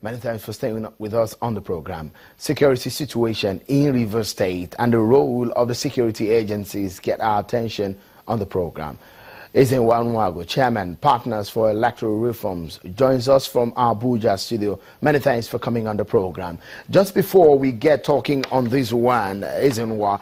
Many thanks for staying with us on the program. Security situation in Rivers State and the role of the security agencies get our attention on the program. Ezenwa Nwagu, Chairman, Partners for Electoral Reforms, joins us from our Abuja studio. Many thanks for coming on the program. Just before we get talking on this one, Ezenwa,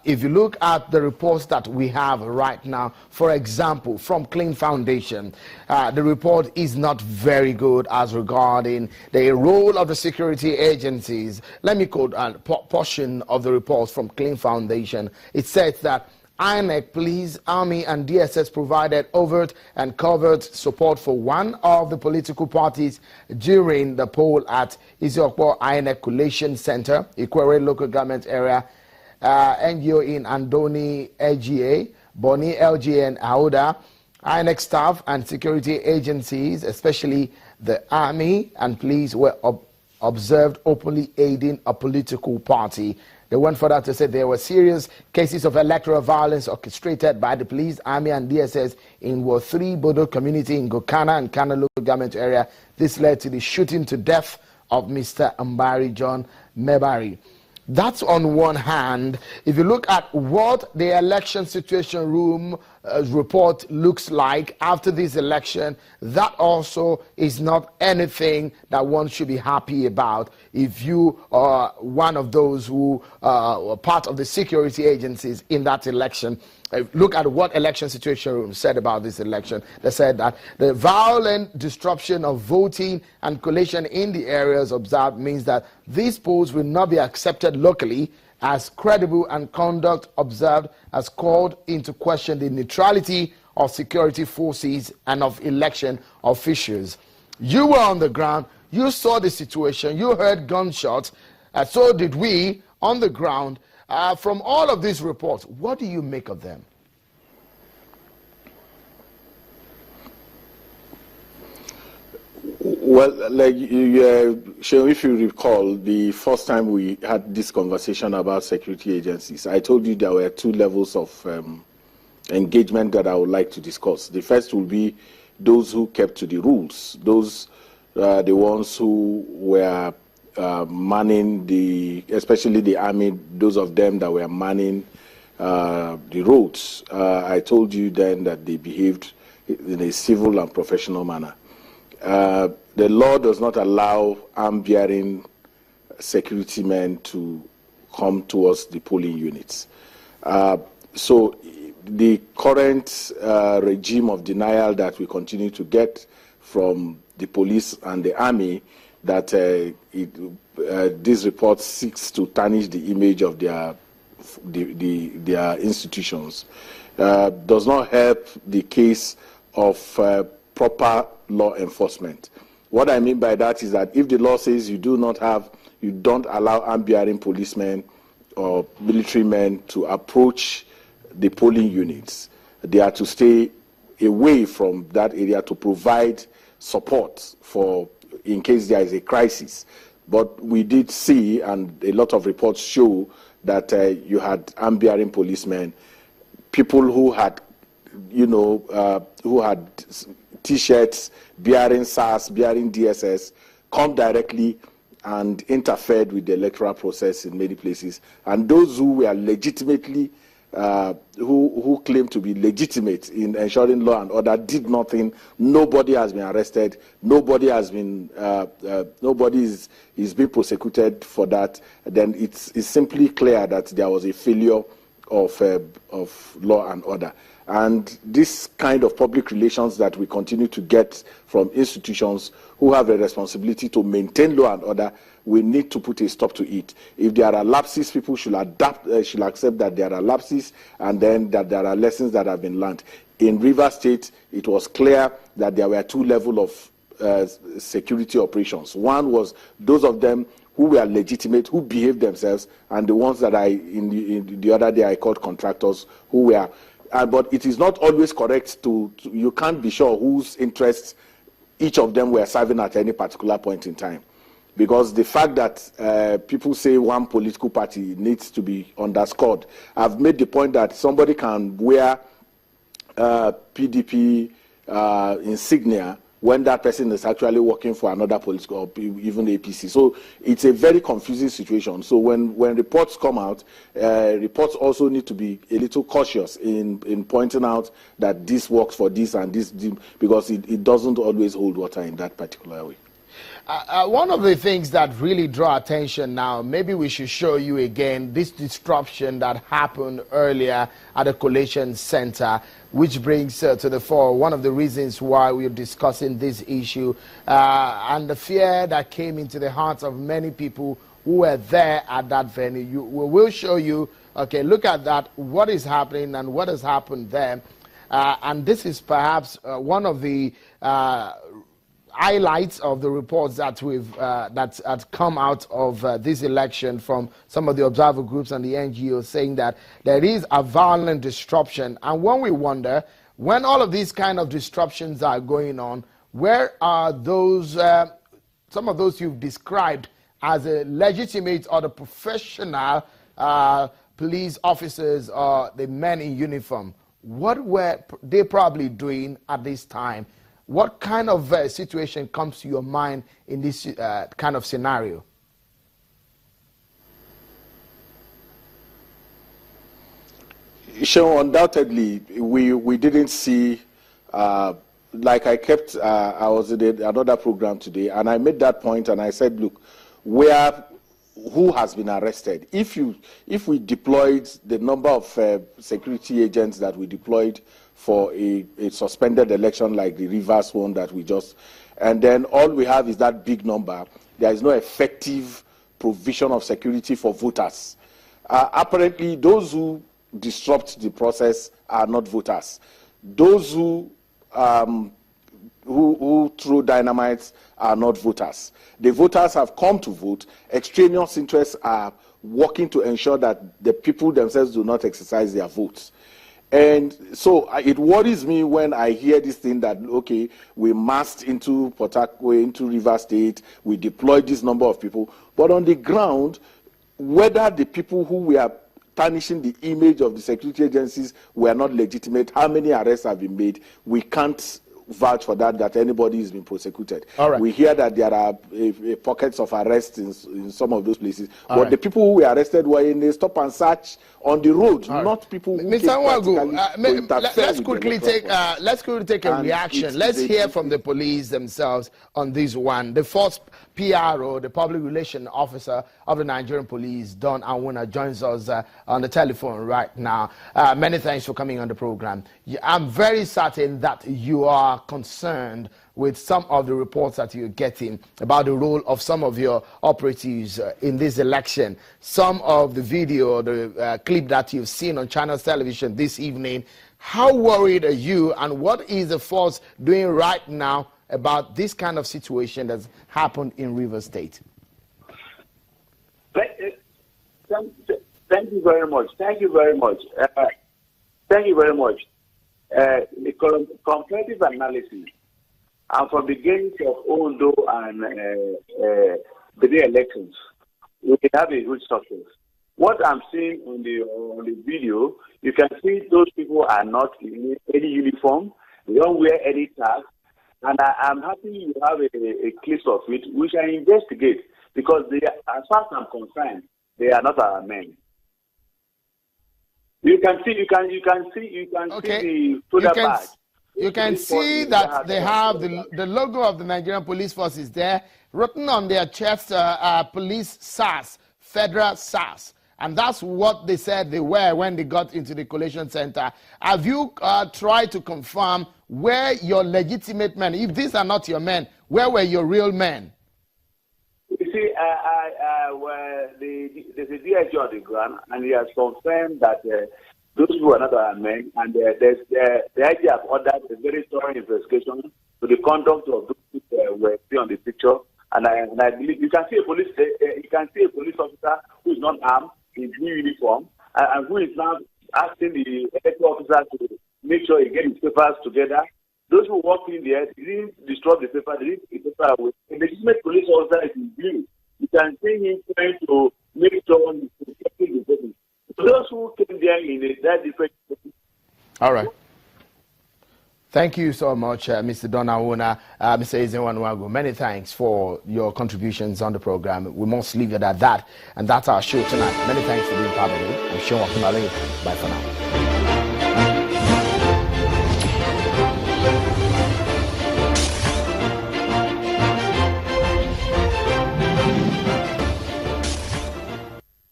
if you look at the reports that we have right now, for example, from Clean Foundation, the report is not very good as regarding the role of the security agencies. Let me quote a portion of the report from Clean Foundation. It says that INEC, police, army, and DSS provided overt and covert support for one of the political parties during the poll at Isiokpo INEC Collation Center, Ikwere local government area, NGO in Andoni LGA, Boni LGA, and Aoda. INEC staff and security agencies, especially the army and police, were observed openly aiding a political party. They went further to say there were serious cases of electoral violence orchestrated by the police, army, and DSS in Ward 3 Bodo community in Gokana and Kana local government area. This led to the shooting to death of Mr. Mbari John Mebari. That's on one hand. If you look at what the election situation room report looks like after this election, that also is not anything that one should be happy about. If you are one of those who were part of the security agencies in that election, look at what election situation room said about this election. They said that the violent disruption of voting and collation in the areas observed means that these polls will not be accepted locally as credible, and conduct observed has called into question the neutrality of security forces and of election officials. You were on the ground, you saw the situation, you heard gunshots, so did we on the ground. From all of these reports, what do you make of them? Well, like Shehu, if you recall, the first time we had this conversation about security agencies, I told you there were two levels of engagement that I would like to discuss. The first will be those who kept to the rules, those the ones who were manning especially the army, those of them that were manning the roads. I told you then that they behaved in a civil and professional manner. The law does not allow arm-bearing security men to come towards the polling units. So the current regime of denial that we continue to get from the police and the army, that this report seeks to tarnish the image of their institutions, does not help the case of proper law enforcement. What I mean by that is that if the law says you don't allow arm-bearing policemen or military men to approach the polling units, they are to stay away from that area to provide support for in case there is a crisis. But we did see, and a lot of reports show, that you had arm-bearing policemen, people who had, who had T-shirts bearing SARS, bearing DSS, come directly and interfered with the electoral process in many places. And those who were legitimately, who claim to be legitimate in ensuring law and order did nothing. Nobody has been arrested. Nobody has been, nobody is being prosecuted for that. Then it's simply clear that there was a failure of law and order. And this kind of public relations that we continue to get from institutions who have a responsibility to maintain law and order, we need to put a stop to it. If there are lapses, people should accept that there are lapses, and then that there are lessons that have been learned. In Rivers State, it was clear that there were two levels of security operations. One was those of them who were legitimate, who behaved themselves, and the ones that in the other day I called contractors, who were. But it is not always correct you can't be sure whose interests each of them were serving at any particular point in time. Because the fact that people say one political party needs to be underscored. I've made the point that somebody can wear PDP insignia when that person is actually working for another political or even APC. So it's a very confusing situation. So when reports come out, reports also need to be a little cautious in pointing out that this works for this and this, because it doesn't always hold water in that particular way. One of the things that really draw attention now, maybe we should show you again this disruption that happened earlier at the collation center, which brings to the fore one of the reasons why we're discussing this issue and the fear that came into the hearts of many people who were there at that venue. We will show you, okay, look at that, what is happening and what has happened there. And this is perhaps one of the highlights of the reports that that had come out of this election from some of the observer groups and the NGOs, saying that there is a violent disruption. And when we wonder, when all of these kind of disruptions are going on, where are those, some of those you've described as a legitimate or the professional police officers or the men in uniform? What were they probably doing at this time? What kind of situation comes to your mind in this kind of scenario? Sure, undoubtedly, we didn't see, like I was in another program today, and I made that point, and I said, look, who has been arrested? If we deployed the number of security agents that we deployed for a suspended election like the Rivers one that we just, and then all we have is that big number, there is no effective provision of security for voters. Apparently, those who disrupt the process are not voters. Those who throw dynamites are not voters. The voters have come to vote. Extraneous interests are working to ensure that the people themselves do not exercise their votes. And so it worries me when I hear this thing that, okay, we massed into Port Harcourt, into Rivers State, we deployed this number of people. But on the ground, whether the people who were tarnishing the image of the security agencies were not legitimate, how many arrests have been made, we can't vouch for that anybody is being prosecuted. All right. We hear that there are pockets of arrests in some of those places. But the people who were arrested were in a stop and search on the road, not people who Mr. Nwagu, let's quickly take a reaction. Let's hear from the police themselves on this one. The first PRO, the public relations officer of the Nigerian police, Don Anwuna, joins us on the telephone right now. Many thanks for coming on the program. I'm very certain that you are concerned with some of the reports that you're getting about the role of some of your operatives in this election. Some of the video, the clip that you've seen on Channels Television this evening. How worried are you, and what is the force doing right now about this kind of situation that's happened in Rivers State? Thank you very much. Thank you very much. Thank you very much. The comparative analysis, and from the beginning of Ondo and the elections, we have a good success. What I'm seeing on the video, you can see those people are not in any uniform. They don't wear any tags. And I'm happy you have a clip of it, which I investigate, because they, as far as I'm concerned, they are not our men. You can see the shoulder badge. You can see that they have the logo of the Nigerian Police Force is there, written on their chest, police SARS, federal SARS. And that's what they said they were when they got into the collation center. Have you tried to confirm where your legitimate men, if these are not your men, where were your real men? You see, there's a DIG on the ground, and he has confirmed that those who are not our men, and the IG have ordered a very thorough investigation to the conduct of those who were seen on the picture. And I believe you can see a police officer who is not armed in blue uniform, and who is now asking the electoral officer to make sure he gets his papers together. Those who walk in there, they didn't destroy the paper, they didn't take the paper away. A legitimate police officer is in blue. You can see him trying to make sure he's protecting the business. So those who came there in that different. All right. Thank you so much, Mr. Donawuna, Mr. Ezenwa-Nwagu. Many thanks for your contributions on the program. We must leave it at that, and that's our show tonight. Many thanks for being part of it. I'm Sean Wakumale. Bye for now.